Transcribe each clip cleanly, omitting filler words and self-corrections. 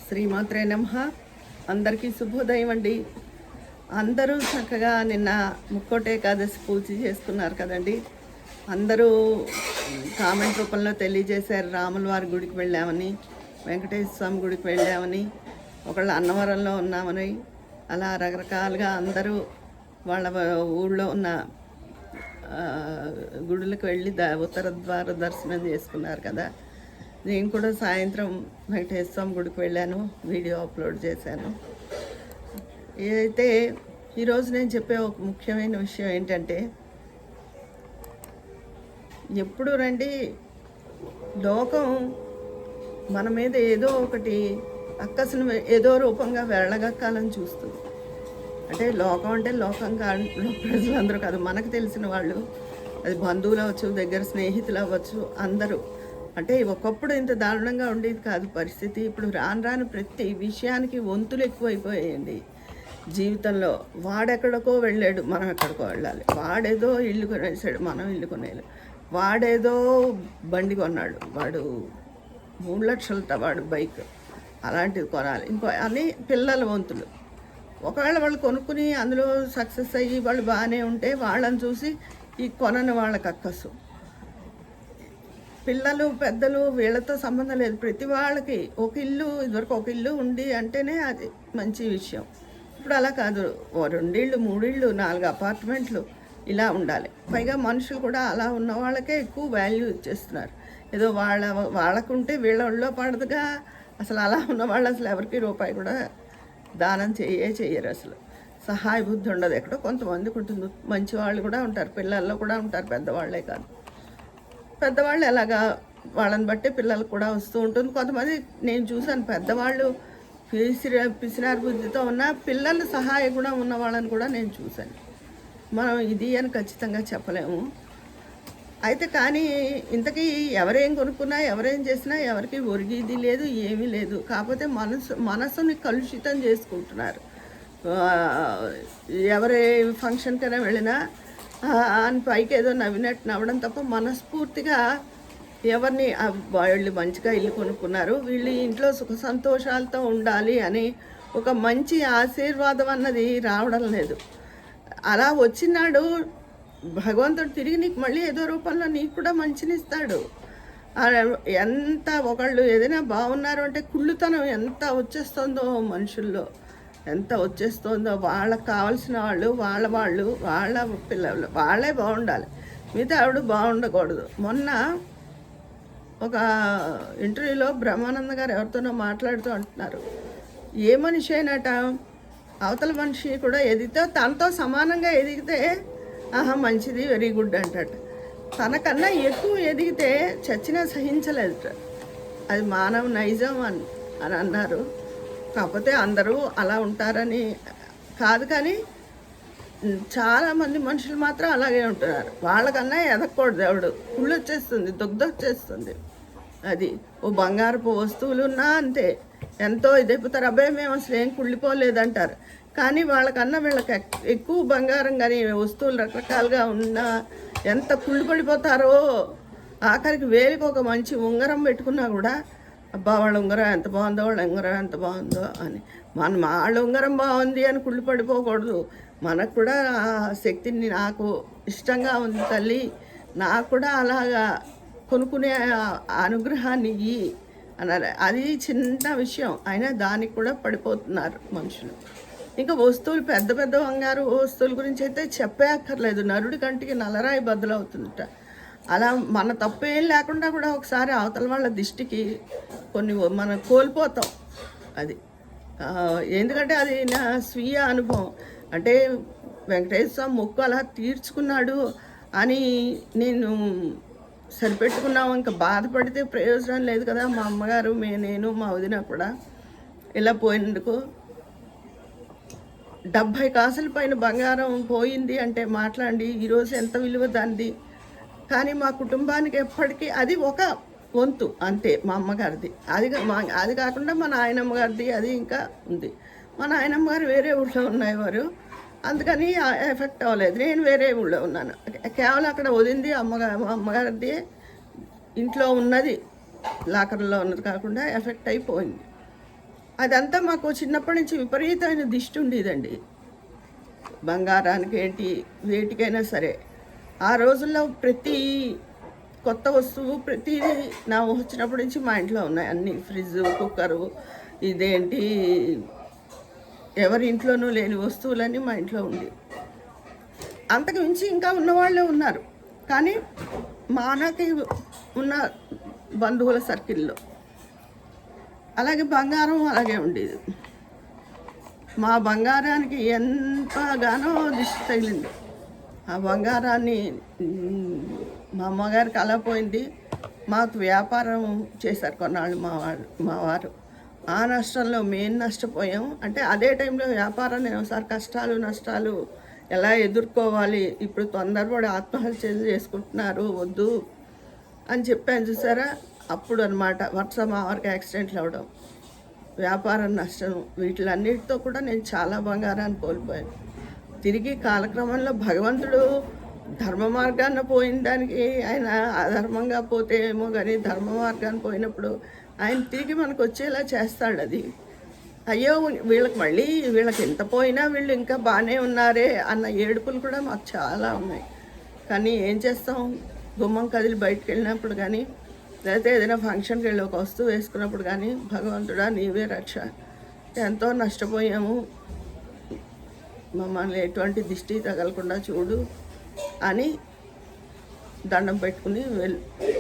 శ్రీమాత్రే నమః. అందరికీ శుభోదయం అండి. అందరూ చక్కగా నిన్న ముక్కోటి ఏకాదశి పూజ చేసుకున్నారు కదండి. అందరూ కామెంట్ రూపంలో తెలియజేశారు, రాముల వారి గుడికి వెళ్ళామని, వెంకటేశ్వర స్వామి గుడికి వెళ్ళామని, ఒకళ్ళు అన్నవరంలో ఉన్నామని, అలా రకరకాలుగా అందరూ వాళ్ళ ఊళ్ళో ఉన్న గుడులకు వెళ్ళి ఉత్తర ద్వార దర్శనం చేసుకున్నారు కదా. నేను కూడా సాయంత్రం వెంకటేశ్వర స్వామి గుడికి వెళ్ళాను, వీడియో అప్లోడ్ చేశాను. ఏదైతే ఈరోజు నేను చెప్పే ఒక ముఖ్యమైన విషయం ఏంటంటే, ఎప్పుడు రండి లోకం మన మీద ఏదో ఒకటి అక్కసును ఏదో రూపంగా వెళ్ళగక్కాలని చూస్తుంది. అంటే లోకం అంటే లోకం ప్రజలందరూ కాదు, మనకు తెలిసిన వాళ్ళు, అది బంధువులు అవ్వచ్చు, దగ్గర స్నేహితులు అవ్వచ్చు, అందరూ. అంటే ఒకప్పుడు ఇంత దారుణంగా ఉండేది కాదు పరిస్థితి. ఇప్పుడు రాను రాను ప్రతి విషయానికి వంతులు ఎక్కువైపోయాయండి జీవితంలో. వాడెక్కడికో వెళ్ళాడు, మనం ఎక్కడికో వెళ్ళాలి. వాడేదో ఇల్లు కొనేసాడు, మనం ఇల్లు కొనేయాలి. వాడేదో బండి కొన్నాడు, వాడు 3 లక్షలట వాడు బైక్, అలాంటిది కొనాలి. ఇంకో అని పిల్లల వంతులు. ఒకవేళ వాళ్ళు కొనుక్కుని అందులో సక్సెస్ అయ్యి వాళ్ళు బాగానే ఉంటే వాళ్ళని చూసి ఈ కొనని వాళ్ళకి అక్కసు. పిల్లలు పెద్దలు వీళ్ళతో సంబంధం లేదు, ప్రతి వాళ్ళకి ఒక ఇల్లు, ఇదివరకు ఒక ఇల్లు ఉండి అంటేనే అది మంచి విషయం. ఇప్పుడు అలా కాదు, 2 ఇళ్ళు 3 ఇళ్ళు 4 అపార్ట్మెంట్లు ఇలా ఉండాలి. పైగా మనుషులు కూడా అలా ఉన్న వాళ్ళకే ఎక్కువ వాల్యూ ఇచ్చేస్తున్నారు. ఏదో వాళ్ళకుంటే వీళ్ళ ఒళ్ళో పడదుగా. అసలు అలా ఉన్న వాళ్ళు అసలు ఎవరికి రూపాయి కూడా దానం చెయ్యరు. అసలు సహాయ బుద్ధి ఉండదు. ఎక్కడో కొంతమందికి ఉంటుంది, మంచి వాళ్ళు కూడా ఉంటారు, పిల్లల్లో కూడా ఉంటారు, పెద్దవాళ్లే కాదు. పెద్దవాళ్ళు ఎలాగా వాళ్ళని బట్టి పిల్లలకు కూడా వస్తూ ఉంటుంది. కొంతమంది నేను చూశాను, పెద్దవాళ్ళు పిసినారు బుద్ధితో ఉన్న పిల్లలు సహాయ గుణం ఉన్న వాళ్ళని కూడా నేను చూశాను. మనం ఇది అని ఖచ్చితంగా చెప్పలేము. అయితే కానీ ఇంతకీ ఎవరేం కొనుక్కున్నా ఎవరేం చేసినా ఎవరికి ఒరిగిది లేదు, ఏమీ లేదు. కాకపోతే మనసుని కలుషితం చేసుకుంటున్నారు. ఎవరే ఫంక్షన్కైనా వెళ్ళినా అని పైకి ఏదో నవ్వినట్టు నవ్వడం తప్ప మనస్ఫూర్తిగా ఎవరిని వాళ్ళు మంచిగా ఇల్లు కొనుక్కున్నారు, వీళ్ళు ఇంట్లో సుఖ సంతోషాలతో ఉండాలి అని ఒక మంచి ఆశీర్వాదం అన్నది రావడం లేదు. అలా వచ్చినాడు భగవంతుడు తిరిగి నీకు మళ్ళీ ఏదో రూపంలో నీకు కూడా మంచినిస్తాడు. ఎంత ఒకళ్ళు ఏదైనా బాగున్నారు అంటే కుళ్ళుతనం ఎంత వచ్చేస్తుందో మనుషుల్లో, ఎంత వచ్చేస్తుందో. వాళ్ళకి కావాల్సిన వాళ్ళు వాళ్ళ పిల్లలు వాళ్ళే బాగుండాలి, మిగతా ఆవిడ బాగుండకూడదు. మొన్న ఒక ఇంటర్వ్యూలో బ్రహ్మానంద గారు ఎవరితోనో మాట్లాడుతూ అంటున్నారు, ఏ మనిషి అయినట అవతల మనిషి కూడా ఎదిగితే తనతో సమానంగా ఎదిగితే మంచిది, వెరీ గుడ్ అంటట. తనకన్నా ఎక్కువ ఎదిగితే చచ్చినా సహించలేదట. అది మానవ నైజం అని అన్నారు. కాకపోతే అందరూ అలా ఉంటారని కాదు, కానీ చాలామంది మనుషులు మాత్రం అలాగే ఉంటున్నారు. వాళ్ళకన్నా ఎదగకూడదు, దేవుడు కుళ్ళు వచ్చేస్తుంది, దుగ్ధ వచ్చేస్తుంది. అది ఓ బంగారపు వస్తువులు ఉన్నా అంతే, ఎంతో ఇదైపోతారు. అబ్బాయి మేము అసలు ఏం కుళ్ళిపోలేదంటారు. కానీ వాళ్ళకన్నా వీళ్ళకి ఎక్కువ బంగారం కానీ వస్తువులు రకరకాలుగా ఉన్నా ఎంత కుళ్ళు పడిపోతారో. ఆఖరికి వేలికి ఒక మంచి ఉంగరం పెట్టుకున్నా కూడా అబ్బా వాళ్ళ ఉంగరం ఎంత బాగుందో, వాళ్ళ ఉంగరం ఎంత బాగుందో అని. వాళ్ళ ఉంగరం బాగుంది అని కుళ్ళు పడిపోకూడదు. మనకు కూడా ఆ శక్తిని, నాకు ఇష్టంగా ఉంది తల్లి, నాకు కూడా అలాగా కొనుక్కునే అనుగ్రహాన్ని ఇయ్యి అన్నారు. అది చిన్న విషయం అయినా దానికి కూడా పడిపోతున్నారు మనుషులు. ఇంకా వస్తువులు, పెద్ద పెద్ద బంగారు వస్తువుల గురించి అయితే చెప్పే అక్కర్లేదు. నరుడి కంటికి నల్లరాయి బద్దలవుతుందట. అలా మన తప్పేం లేకుండా కూడా ఒకసారి అవతల వాళ్ళ దిష్టికి కొన్ని మనం కోల్పోతాం. అది ఎందుకంటే అది నా స్వీయ అనుభవం. అంటే వెంకటేశ్వర స్వామి మొక్కు అలా తీర్చుకున్నాడు అని నేను సరిపెట్టుకున్నాము, ఇంకా బాధపడితే ప్రయోజనం లేదు కదా. మా అమ్మగారు, నేను, మా వదిన కూడా ఇలా పోయినందుకు 70 కాసుల పైన బంగారం పోయింది అంటే మాట్లాడి ఈరోజు ఎంత విలువ దానిది. కానీ మా కుటుంబానికి ఎప్పటికీ అది ఒక వంతు అంతే, మా అమ్మగారిది. అది కాకుండా మా నాయనమ్మ గారిది అది ఇంకా ఉంది. మా నాయనమ్మ గారు వేరే ఊళ్ళో ఉన్నవారు, అందుకని ఎఫెక్ట్ అవ్వలేదు. నేను వేరే ఊళ్ళో ఉన్నాను. కేవలం అక్కడ వదింది మా అమ్మగారిది ఇంట్లో ఉన్నది, లాకర్లో ఉన్నది కాకుండా ఎఫెక్ట్ అయిపోయింది. అదంతా మాకు చిన్నప్పటి నుంచి విపరీతమైన దిష్టి ఉండేదండి. బంగారానికి ఏంటి వేటికైనా సరే. ఆ రోజుల్లో ప్రతి కొత్త వస్తువు ప్రతిదీ నా వచ్చినప్పటి నుంచి మా ఇంట్లో ఉన్నాయి. అన్ని ఫ్రిడ్జ్, కుక్కరు, ఇదేంటి ఎవరి ఇంట్లోనూ లేని వస్తువులన్నీ మా ఇంట్లో ఉంది. అంతకు మించి ఇంకా ఉన్నవాళ్ళే ఉన్నారు, కానీ మనకి ఉన్న బంధువుల సర్కిల్లో. అలాగే బంగారం అలాగే ఉండేది. మా బంగారానికి ఎంతగానో దిష్టి తగిలింది. ఆ బంగారాన్ని మా అమ్మగారికి అలా పోయింది. మాకు వ్యాపారం చేశారు కొన్నాళ్ళు మా వారు. ఆ నష్టంలో మేము నష్టపోయాము. అంటే అదే టైంలో వ్యాపారాన్ని ఒకసారి కష్టాలు నష్టాలు ఎలా ఎదుర్కోవాలి, ఇప్పుడు తొందరపడి ఆత్మహత్యలు చేసుకుంటున్నారు, వద్దు అని చెప్పాను చూసారా. అప్పుడు అనమాట మా వారికి యాక్సిడెంట్లు అవ్వడం, వ్యాపారం నష్టం, వీటిలన్నిటితో కూడా నేను చాలా బంగారాన్ని కోల్పోయాను. తిరిగి కాలక్రమంలో భగవంతుడు ధర్మ మార్గాన్ని పోయిన దానికి ఆయన అధర్మంగా పోతే ఏమో, కానీ ధర్మ మార్గాన్ని పోయినప్పుడు ఆయన తిరిగి మనకు వచ్చేలా చేస్తాడు. అది అయ్యో వీళ్ళకి ఎంత పోయినా వీళ్ళు ఇంకా బాగానే ఉన్నారే అన్న ఏడుపులు కూడా మాకు చాలా ఉన్నాయి. కానీ ఏం చేస్తాం, గుమ్మం కదిలి బయటకు వెళ్ళినప్పుడు కానీ, లేకపోతే ఏదైనా ఫంక్షన్కి వెళ్ళి ఒక వస్తువు వేసుకున్నప్పుడు కానీ, భగవంతుడా నీవే రక్ష, ఎంతో నష్టపోయాము, మమ్మల్ని ఎటువంటి దిష్టి తగలకుండా చూడు అని దండం పెట్టుకుని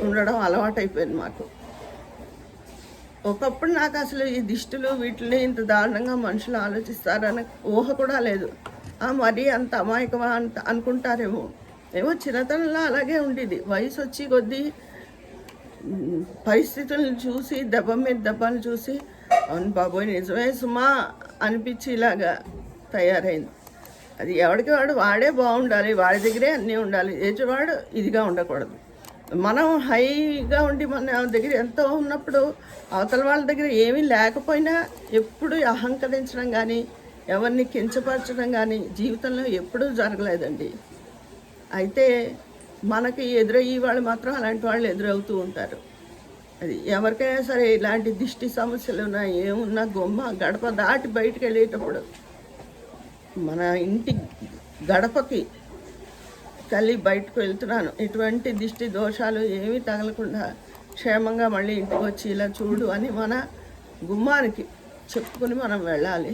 ఉండడం అలవాటైపోయింది మాకు. ఒకప్పుడు నాకు అసలు ఈ దిష్టిలు వీటిని ఇంత దారుణంగా మనుషులు ఆలోచిస్తారని ఊహ కూడా లేదు. మరీ అంత అమాయకమా అంత అనుకుంటారేమో. ఏమో చిన్నతనంలో అలాగే ఉండేది. వయసు వచ్చి కొద్దీ పరిస్థితులను చూసి దెబ్బ మీద దెబ్బలు చూసి అవును బాబోయ్ నిజమే సుమా అనిపించి ఇలాగా తయారైంది. అది ఎవరికి వాడే బాగుండాలి, వాడి దగ్గరే అన్నీ ఉండాలి. ఎదుటివాడు ఇదిగా ఉండకూడదు. మనం హైగా ఉండి మన దగ్గర ఎంతో ఉన్నప్పుడు అవతల వాళ్ళ దగ్గర ఏమీ లేకపోయినా ఎప్పుడు అహంకరించడం కానీ, ఎవరిని కించపరచడం కానీ జీవితంలో ఎప్పుడూ జరగలేదండి. అయితే మనకి ఎదురయ్యే వాళ్ళు మాత్రం అలాంటి వాళ్ళు ఎదురవుతూ ఉంటారు. అది ఎవరికైనా సరే ఇలాంటి దిష్టి సమస్యలు ఉన్నా ఏమున్నా గడప దాటి బయటకు వెళ్ళేటప్పుడు మన ఇంటి గడపకి తల్లి బయటకు వెళ్తున్నాను, ఎటువంటి దిష్టి దోషాలు ఏమీ తగలకుండా క్షేమంగా మళ్ళీ ఇంటికి వచ్చి ఇలా చూడు అని మన గుమ్మానికి చెప్పుకొని మనం వెళ్ళాలి.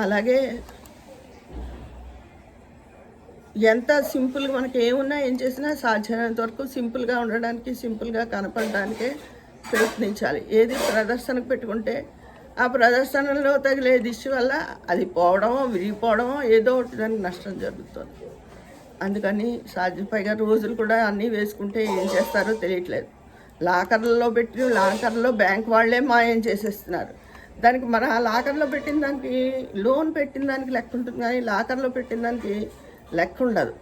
అలాగే ఎంత సింపుల్గా మనకి ఏమున్నా ఏం చేసినా సాధ్యమైనంత వరకు సింపుల్గా ఉండడానికి, సింపుల్గా కనపడడానికే ప్రయత్నించాలి. ఏది ప్రదర్శనకు పెట్టుకుంటే ఆ ప్రదర్శనలో తగిలే దిష్టి వల్ల అది పోవడమో విరిగిపోవడమో ఏదో ఒకటి దానికి నష్టం జరుగుతుంది. అందుకని పైగా రోజులు కూడా అన్నీ వేసుకుంటే ఏం చేస్తారో తెలియట్లేదు. లాకర్లో బ్యాంక్ వాళ్ళే మాయం చేసేస్తున్నారు. దానికి మన లాకర్లో పెట్టిన దానికి లోన్ పెట్టిన దానికి లెక్క ఉంటుంది, కానీ లాకర్లో పెట్టిన దానికి లెక్క ఉండదు.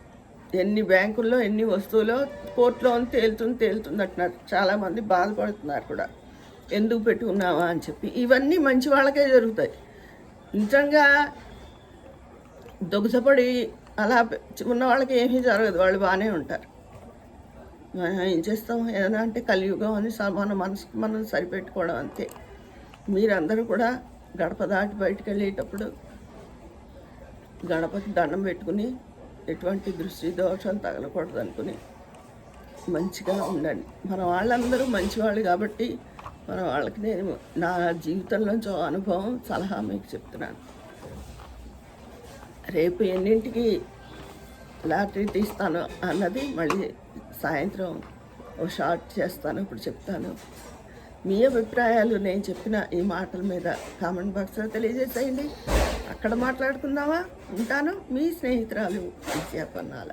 ఎన్ని బ్యాంకుల్లో ఎన్ని వస్తువులో కోర్టులో తేలుతుంది అంటున్నారు. చాలామంది బాధపడుతున్నారు కూడా, ఎందుకు పెట్టుకున్నావా అని చెప్పి. ఇవన్నీ మంచి వాళ్ళకే జరుగుతాయి. నిజంగా దొగసపడి అలా ఉన్న వాళ్ళకి ఏమీ జరగదు, వాళ్ళు బాగానే ఉంటారు. ఏం చేస్తాం, ఏదైనా అంటే కలియుగం అని మన మనసుకు మనం సరిపెట్టుకోవడం అంతే. మీరందరూ కూడా గడప దాటి బయటకు వెళ్ళేటప్పుడు గణపతి దండం పెట్టుకుని ఎటువంటి దృష్టి దోషం తగలకూడదు అనుకుని మంచిగా ఉండండి. మన వాళ్ళందరూ మంచివాళ్ళు కాబట్టి మన వాళ్ళకి నేను నా జీవితంలోంచి అనుభవం సలహా మీకు చెప్తున్నాను. రేపు ఎన్నింటికి లాటరీ తీస్తాను అన్నది మళ్ళీ సాయంత్రం ఓ షార్ట్ చేస్తాను, ఇప్పుడు చెప్తాను. మీ అభిప్రాయాలు నేను చెప్పిన ఈ మాటల మీద కామెంట్ బాక్స్లో తెలియజేసేయండి. అక్కడ మాట్లాడుకుందామా. ఉంటాను, మీ స్నేహితురాలు విద్యాపన్నాల.